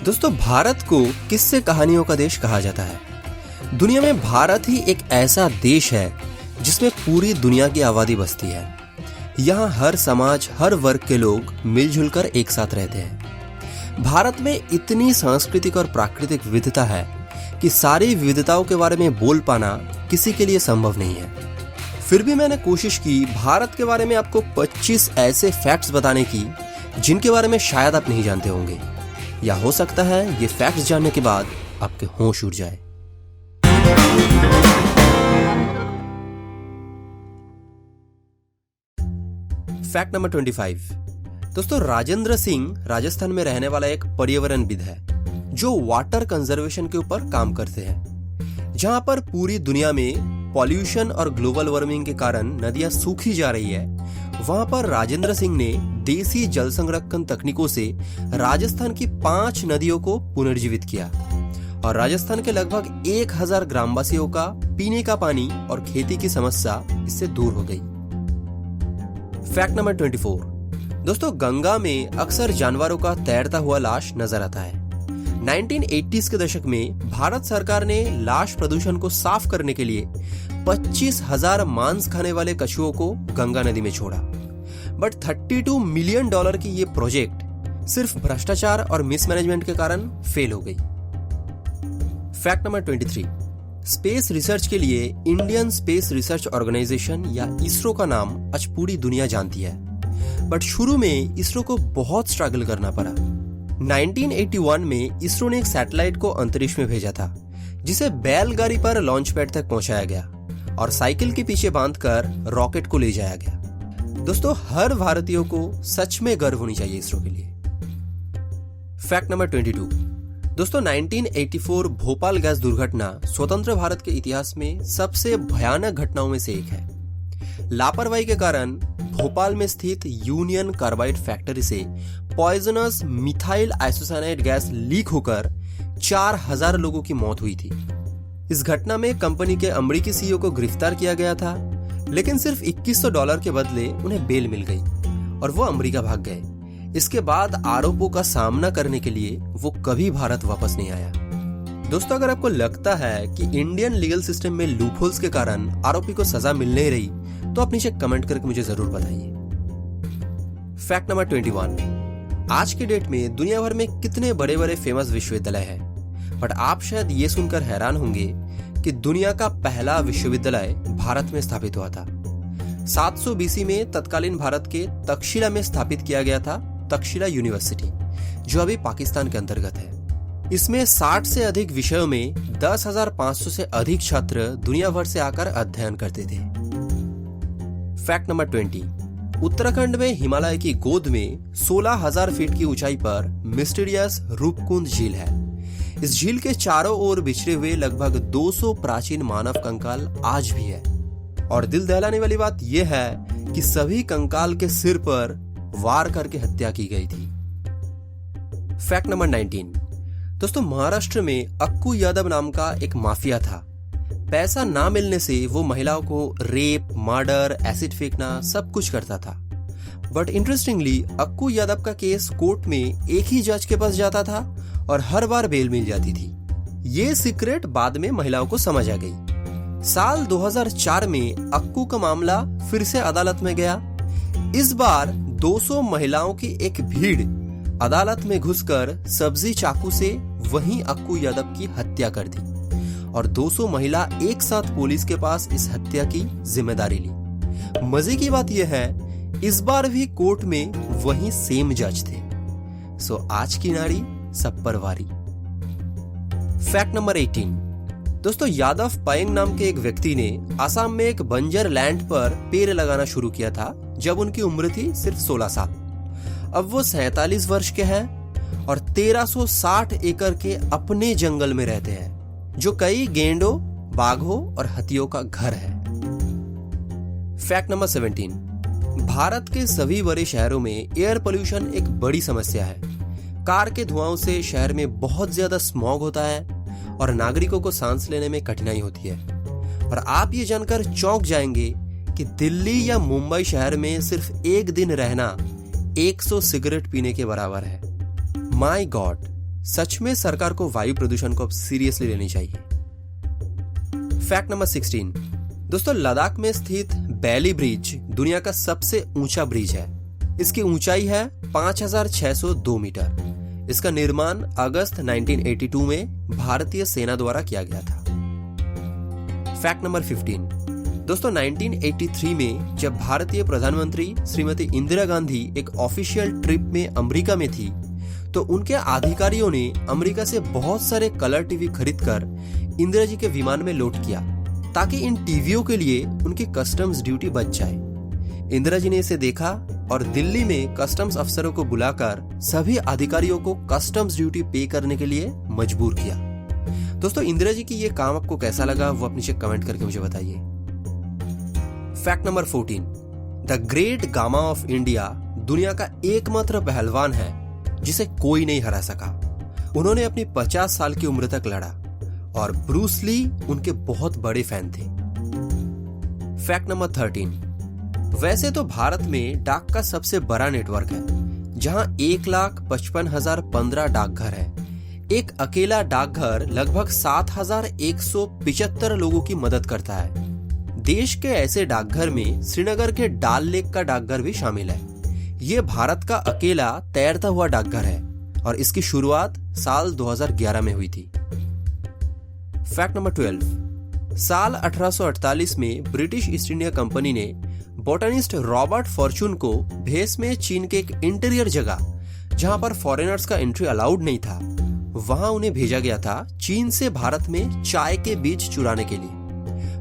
दोस्तों, भारत को किस्से कहानियों का देश कहा जाता है। दुनिया में भारत ही एक ऐसा देश है जिसमें पूरी दुनिया की आबादी बसती है। यहाँ हर समाज, हर वर्ग के लोग मिलजुल कर एक साथ रहते हैं। भारत में इतनी सांस्कृतिक और प्राकृतिक विविधता है कि सारी विविधताओं के बारे में बोल पाना किसी के लिए संभव नहीं है। फिर भी मैंने कोशिश की भारत के बारे में आपको 25 ऐसे फैक्ट्स बताने की जिनके बारे में शायद आप नहीं जानते होंगे, या हो सकता है ये फैक्ट्स जानने के बाद आपके होश उड़ जाए। Fact number 25। दोस्तों, राजेंद्र सिंह राजस्थान में रहने वाला एक पर्यावरणविद है जो वाटर कंजर्वेशन के ऊपर काम करते हैं। जहां पर पूरी दुनिया में पॉल्यूशन और ग्लोबल वार्मिंग के कारण नदियां सूखी जा रही है, वहां पर राजेंद्र सिंह ने देसी जल संरक्षण तकनीकों से राजस्थान की 5 नदियों को पुनर्जीवित किया और राजस्थान के लगभग 1000 ग्रामवासियों का पीने का पानी और खेती की समस्या इससे दूर हो गई। Fact number 24। दोस्तों, गंगा में अक्सर जानवरों का तैरता हुआ लाश नजर आता है। 1980s के दशक में भारत सरकार ने लाश प्रदूषण को साफ करने के लिए 25,000 मांस खाने वाले कछुओं को गंगा नदी में छोड़ा। बट $32 मिलियन की ये प्रोजेक्ट सिर्फ भ्रष्टाचार और मिसमैनेजमेंट के कारण फेल हो गई। Fact number 23। स्पेस रिसर्च के लिए इंडियन स्पेस रिसर्च ऑर्गेनाइजेशन या इसरो का नाम आज पूरी दुनिया जानती है। बट शुरू में इसरो को बहुत स्ट्रगल करना पड़ा। 1981 में इसरो ने एक सैटेलाइट को अंतरिक्ष में भेजा था जिसे बैलगाड़ी पर लॉन्च पैड तक पहुंचाया गया और साइकिल के पीछे बांधकर रॉकेट को ले जाया गया। दोस्तों, हर भारतीय को सच में गर्व होनी चाहिए इसरो के लिए। Fact number 22। दोस्तों, 1984 भोपाल गैस दुर्घटना स्वतंत्र भारत के इतिहास में सबसे भयानक घटनाओं में से एक है। लापरवाही के कारण भोपाल में स्थित यूनियन कार्बाइड फैक्ट्री से poisonous methyl isocyanide gas leak होकर 4000 लोगों की मौत हुई थी। इस घटना में कंपनी के अमेरिकी सीईओ को गिरफ्तार किया गया था, लेकिन सिर्फ $2100 के बदले उन्हें बेल मिल गई और वो अमेरिका भाग गए। इसके बाद आरोपों का सामना करने के लिए वो कभी भारत वापस नहीं आया। दोस्तों, अगर आपको लगता है कि इंडियन लीगल सिस्टम में लूपहोल्स के कारण आरोपी को सजा मिल नहीं रही, तो आप नीचे कमेंट करके मुझे जरूर बताइए। Fact number 21। आज के डेट में दुनिया भर में कितने बड़े बड़े फेमस विश्वविद्यालय हैं, बट आप शायद ये सुनकर हैरान होंगे कि दुनिया का पहला विश्वविद्यालय भारत में स्थापित हुआ था। 700 BC में तत्कालीन भारत के तक्षशिला में स्थापित किया गया था तक्षशिला यूनिवर्सिटी, जो अभी पाकिस्तान के अंतर्गत है। इसमें 60 से अधिक विषयों में 10,500 से अधिक छात्र दुनिया भर से आकर अध्ययन करते थे। Fact number 20। उत्तराखंड में हिमालय की गोद में 16,000 फीट की ऊंचाई पर मिस्टीरियस रूपकुंड झील है। इस झील के चारों ओर बिछड़े हुए लगभग 200 प्राचीन मानव कंकाल आज भी है। और दिल दहलाने वाली बात यह है कि सभी कंकाल के सिर पर वार करके हत्या की गई थी। Fact number 19। दोस्तों, महाराष्ट्र में अक्कू यादव नाम का एक माफिया था। पैसा ना मिलने से वो महिलाओं को रेप, मर्डर, एसिड फेंकना सब कुछ करता था। बट इंटरेस्टिंगली अक्कू यादव का केस कोर्ट में एक ही जज के पास जाता था और हर बार बेल मिल जाती थी। ये सीक्रेट बाद में महिलाओं को समझ आ गई। साल 2004 में अक्कू का मामला फिर से अदालत में गया। इस बार 200 महिलाओं की एक भीड़ अदालत में घुसकर सब्जी चाकू से वहीं अक्कू यादव की हत्या कर दी और 200 महिला एक साथ पुलिस के पास इस हत्या की जिम्मेदारी ली। मजे की बात यह है, इस बार भी कोर्ट में वही सेम जज थे। सो आज की नारी सब पर वारी। Fact number 18। दोस्तों, यादव पायेंग नाम के एक व्यक्ति ने आसाम में एक बंजर लैंड पर पेड़ लगाना शुरू किया था जब उनकी उम्र थी सिर्फ 16 साल। अब वो 47 वर्ष के हैं और 1360 एकड़ के अपने जंगल में रहते हैं, जो कई गेंडों, बाघों और हाथियों का घर है। Fact number 17। भारत के सभी बड़े शहरों में एयर पोल्यूशन एक बड़ी समस्या है। कार के धुआं से शहर में बहुत ज्यादा स्मॉग होता है और नागरिकों को सांस लेने में कठिनाई होती है। और आप ये जानकर चौंक जाएंगे कि दिल्ली या मुंबई शहर में सिर्फ एक दिन रहना 100 सिगरेट पीने के बराबर है। माय गॉड, सच में सरकार को वायु प्रदूषण को अब सीरियसली लेनी चाहिए। Fact number 16। दोस्तों, लद्दाख में स्थित बैली ब्रिज दुनिया का सबसे ऊंचा ब्रिज है। इसकी ऊंचाई है 5602 मीटर। इसका निर्माण अगस्त 1982 में भारतीय सेना द्वारा किया गया था। Fact number 15। दोस्तों, 1983 में जब भारतीय प्रधानमंत्री श्रीमती इंदिरा गांधी एक ऑफिशियल ट्रिप में अमेरिका में थी, तो उनके अधिकारियों ने अमेरिका से बहुत सारे कलर टीवी खरीदकर इंदिरा जी के विमान में लोड किया, ताकि इन टीवियों के लिए उनकी कस्टम्स ड्यूटी बच जाए। इंदिरा जी ने इसे देखा और दिल्ली में कस्टम्स अफसरों को बुलाकर सभी अधिकारियों को कस्टम्स ड्यूटी पे करने के लिए मजबूर किया। दोस्तों, इंदिरा जी की ये काम आपको कैसा लगा वो आप नीचे कमेंट करके मुझे बताइए। Fact number 14। The great gamma of India दुनिया का एकमात्र पहलवान है जिसे कोई नहीं हरा सका। उन्होंने अपनी 50 साल की उम्र तक लड़ा और ब्रूस ली उनके बहुत बड़े फैन थे। Fact number 13। वैसे तो भारत में डाक का सबसे बड़ा नेटवर्क है, जहां 1,55,015 डाकघर है। एक अकेला डाकघर लगभग 7,175 लोगों की मदद करता है। देश के ऐसे डाकघर में श्रीनगर के डाल लेक का डाकघर भी शामिल है। ये भारत का अकेला तैरता हुआ डाकघर है और इसकी शुरुआत साल 2011 में हुई थी। Fact number 12। साल 1848 में ब्रिटिश ईस्ट इंडिया कंपनी ने बोटनिस्ट रॉबर्ट फॉर्चून को भेस में चीन के एक इंटीरियर जगह, जहां पर फॉरेनर्स का एंट्री अलाउड नहीं था, वहां उन्हें भेजा गया था चीन से भारत में चाय के बीज चुराने के लिए।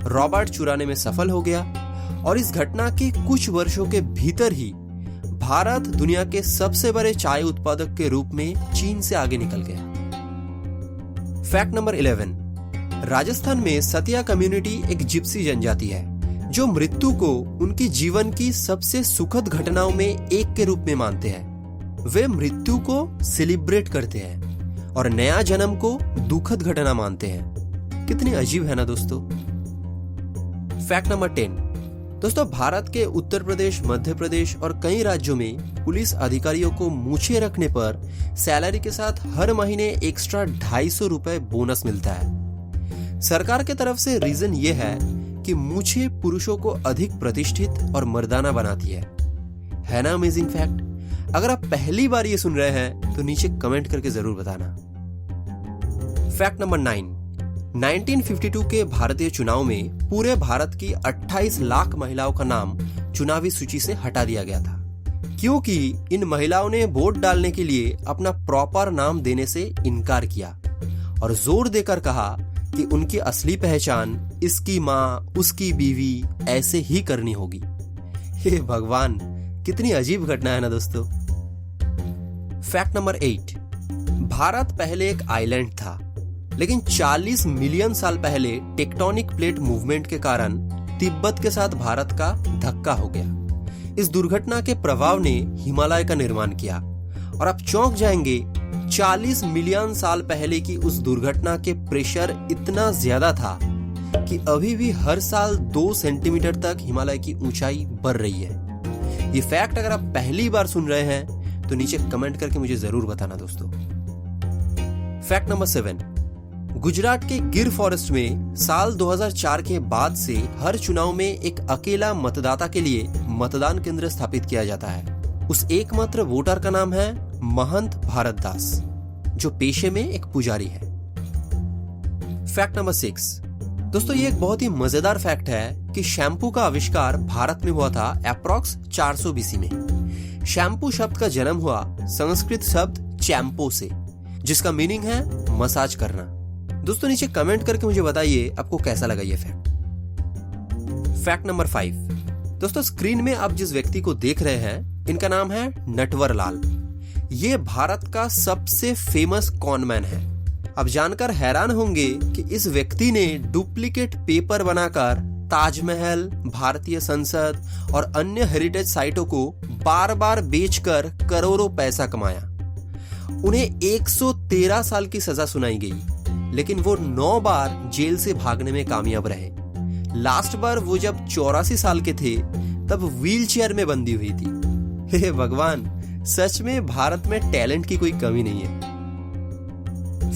रॉबर्ट चुराने में सफल हो गया और इस घटना के कुछ वर्षों के भीतर ही भारत दुनिया के सबसे बड़े चाय उत्पादक के रूप में चीन से आगे निकल गया। Fact number 11। राजस्थान में सतिया कम्युनिटी एक जिप्सी जनजाति है, जो मृत्यु को उनकी जीवन की सबसे सुखद घटनाओं में एक के रूप में मानते हैं। वे मृत्यु को सेलिब्रेट करते हैं और नया जन्म को दुखद घटना मानते हैं। कितनी अजीब है ना दोस्तों। Fact number 10। दोस्तों, भारत के उत्तर प्रदेश, मध्य प्रदेश और कई राज्यों में पुलिस अधिकारियों को मूछें रखने पर सैलरी के साथ हर महीने एक्स्ट्रा 250 रुपए बोनस मिलता है। सरकार के तरफ से रीजन ये है कि मूछें पुरुषों को अधिक प्रतिष्ठित और मर्दाना बनाती है ना अमेजिंग फैक्ट। अगर आप पहली बार ये सुन रहे हैं तो नीचे कमेंट करके जरूर बताना। Fact number 9। 1952 के भारतीय चुनाव में पूरे भारत की 28 लाख महिलाओं का नाम चुनावी सूची से हटा दिया गया था, क्योंकि इन महिलाओं ने वोट डालने के लिए अपना प्रॉपर नाम देने से इनकार किया और जोर देकर कहा कि उनकी असली पहचान इसकी माँ, उसकी बीवी ऐसे ही करनी होगी। हे भगवान, कितनी अजीब घटना है ना दोस्तों। Fact number 8। भारत पहले एक आइलैंड था, लेकिन 40 मिलियन साल पहले टेक्टोनिक प्लेट मूवमेंट के कारण तिब्बत के साथ भारत का धक्का हो गया। इस दुर्घटना के प्रभाव ने हिमालय का निर्माण किया और आप चौंक जाएंगे, 40 मिलियन साल पहले की उस दुर्घटना के प्रेशर इतना ज्यादा था कि अभी भी हर साल 2 सेंटीमीटर तक हिमालय की ऊंचाई बढ़ रही है। ये फैक्ट अगर आप पहली बार सुन रहे हैं तो नीचे कमेंट करके मुझे जरूर बताना दोस्तों। Fact number 7। गुजरात के गिर फॉरेस्ट में साल 2004 के बाद से हर चुनाव में एक अकेला मतदाता के लिए मतदान केंद्र स्थापित किया जाता है। उस एकमात्र वोटर का नाम है महंत भारत दास, जो पेशे में एक पुजारी है। Fact number 6। दोस्तों, ये एक बहुत ही मजेदार फैक्ट है कि शैम्पू का आविष्कार भारत में हुआ था अप्रॉक्स 400 BC में। शैम्पू शब्द का जन्म हुआ संस्कृत शब्द चैम्पो से, जिसका मीनिंग है मसाज करना। दोस्तों, नीचे कमेंट करके मुझे बताइए आपको कैसा लगा ये फैक्ट। Fact number 5। दोस्तों, स्क्रीन में आप जिस व्यक्ति को देख रहे हैं, इनका नाम है नटवर लाल। ये भारत का सबसे फेमस कॉनमैन है। आप जानकर हैरान होंगे कि इस व्यक्ति ने डुप्लीकेट पेपर बनाकर ताजमहल, भारतीय संसद और अन्य हेरिटेज साइटों को बार बार बेचकर करोड़ों पैसा कमाया। उन्हें 113 साल की सजा सुनाई गई, लेकिन वो 9 बार जेल से भागने में कामयाब रहे। लास्ट बार वो जब 84 साल के थे तब व्हील चेयर में बंदी हुई थी। हे भगवान, सच में भारत में टैलेंट की कोई कमी नहीं है।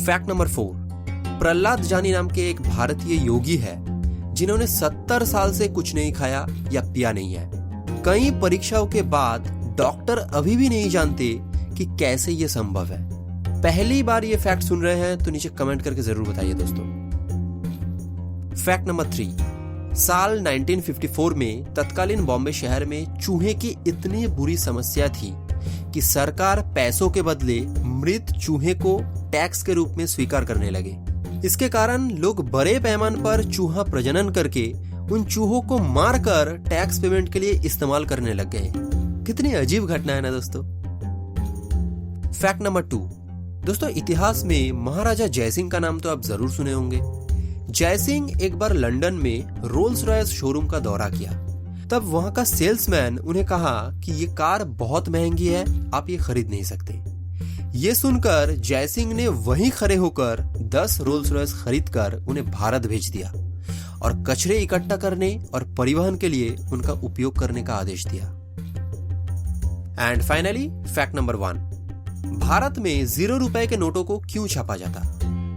फैक्ट नंबर 4, प्रहलाद जानी नाम के एक भारतीय योगी है जिन्होंने 70 साल से कुछ नहीं खाया या पिया नहीं है। कई परीक्षाओं के बाद डॉक्टर अभी भी नहीं जानते कि कैसे ये संभव है। पहली बार ये फैक्ट सुन रहे हैं तो नीचे कमेंट करके जरूर बताइए दोस्तों। फैक्ट नंबर 3, साल 1954 में तत्कालीन बॉम्बे शहर में चूहे की इतनी बुरी समस्या थी कि सरकार पैसों के बदले मृत चूहे को टैक्स के रूप में स्वीकार करने लगे। इसके कारण लोग बड़े पैमाने पर चूहा प्रजनन करके उन चूहों को मारकर टैक्स पेमेंट के लिए इस्तेमाल करने लग गए। कितनी अजीब घटना है ना दोस्तों। फैक्ट नंबर 2, दोस्तों इतिहास में महाराजा जयसिंह का नाम तो आप जरूर सुने होंगे। जयसिंह एक बार लंदन में रोल्स रॉयस शोरूम का दौरा किया। तब वहां का सेल्समैन उन्हें कहा कि ये कार बहुत महंगी है, आप ये खरीद नहीं सकते। ये सुनकर जयसिंह ने वहीं खड़े होकर 10 रोल्स रॉयस खरीदकर उन्हें भारत भेज दिया और कचरे इकट्ठा करने और परिवहन के लिए उनका उपयोग करने का आदेश दिया। And finally fact number 1, Bharat में 0 रुपए के नोटों को क्यों छापा जाता?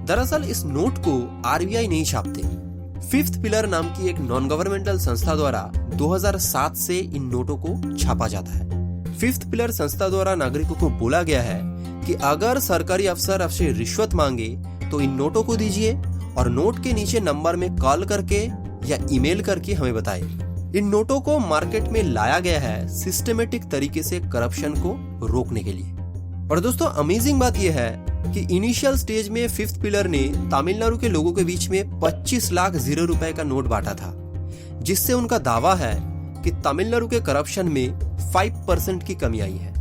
दरअसल इस नोट को आरबीआई नहीं छापते। फिफ्थ पिलर नाम की एक नॉन गवर्नमेंटल संस्था द्वारा 2007 से इन नोटों को छापा जाता है। फिफ्थ पिलर संस्था द्वारा नागरिकों को बोला गया है कि अगर सरकारी अफसर आपसे रिश्वत मांगे तो इन नोटों को दीजिए और नोट के नीचे नंबर में कॉल करके या ईमेल करके हमें बताएं। इन नोटों को मार्केट में लाया गया है सिस्टमेटिक तरीके से करप्शन को रोकने के लिए। और दोस्तों अमेजिंग बात यह है कि इनिशियल स्टेज में फिफ्थ पिलर ने तमिलनाडु के लोगों के बीच में 25 लाख 0 रुपए का नोट बांटा था, जिससे उनका दावा है कि तमिलनाडु के करप्शन में 5% की कमी आई है।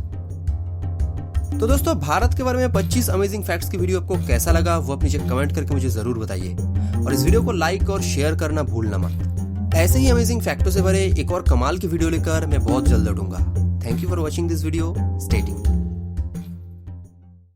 तो दोस्तों भारत के बारे में 25 अमेजिंग फैक्ट्स की वीडियो आपको कैसा लगा वो आप नीचे कमेंट करके मुझे जरूर बताइए और इस वीडियो को लाइक और शेयर करना भूलना मत। ऐसे ही अमेजिंग फैक्टों से भरे एक और कमाल की वीडियो लेकर मैं बहुत जल्द लौटूंगा। Thank you for watching this video. Stay tuned.